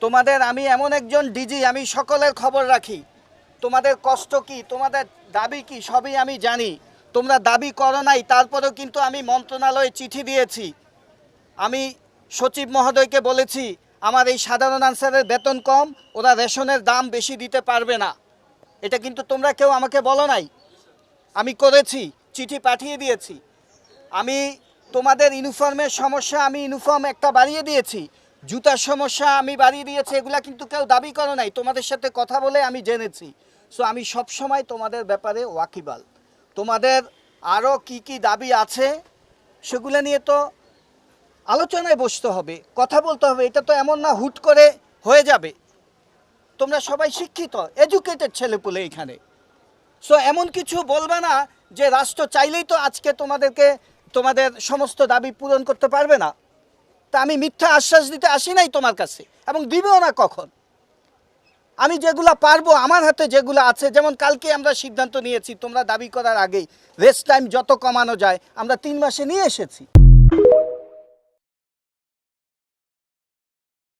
তোমাদের আমি এমন একজন ডিজি, আমি সকলের খবর রাখি। তোমাদের কষ্ট কি, তোমাদের দাবি কি, সবই আমি জানি। তোমরা দাবি করো নাই, তারপরেও কিন্তু আমি মন্ত্রণালয়ে চিঠি দিয়েছি। আমি সচিব মহোদয়কে বলেছি আমার এই সাধারণ আনসারের বেতন কম, ওরা রেশনের দাম বেশি দিতে পারবে না। এটা কিন্তু তোমরা কেউ আমাকে বলো নাই, আমি করেছি, চিঠি পাঠিয়ে দিয়েছি। আমি তোমাদের ইউনিফর্মের সমস্যা, আমি ইউনিফর্ম একটা বাড়িয়ে দিয়েছি। জুতার সমস্যা আমি বাড়িয়ে দিয়েছি, এগুলা কিন্তু কেউ দাবি করো নাই, তোমাদের সাথে কথা বলে আমি জেনেছি। সো আমি সবসময় তোমাদের ব্যাপারে ওয়াকিবাল। তোমাদের আরও কি কি দাবি আছে সেগুলো নিয়ে তো আলোচনায় বসতে হবে, কথা বলতে হবে। এটা তো এমন না হুট করে হয়ে যাবে। তোমরা সবাই শিক্ষিত, এডুকেটেড ছেলেপুলে এখানে। সো এমন কিছু বলবে না যে রাষ্ট্র চাইলেই তো আজকে তোমাদের সমস্ত দাবি পূরণ করতে পারবে না। তা আমি মিথ্যা আশ্বাস দিতে আসি নাই তোমার কাছে, এবং দিবেও না কখন। আমি যেগুলো পারবো, আমার হাতে যেগুলো আছে, যেমন কালকে আমরা সিদ্ধান্ত নিয়েছি তোমরা দাবি করার আগেই রেস্ট টাইম যত কমানো যায় আমরা 3 মাসে নিয়ে এসেছি।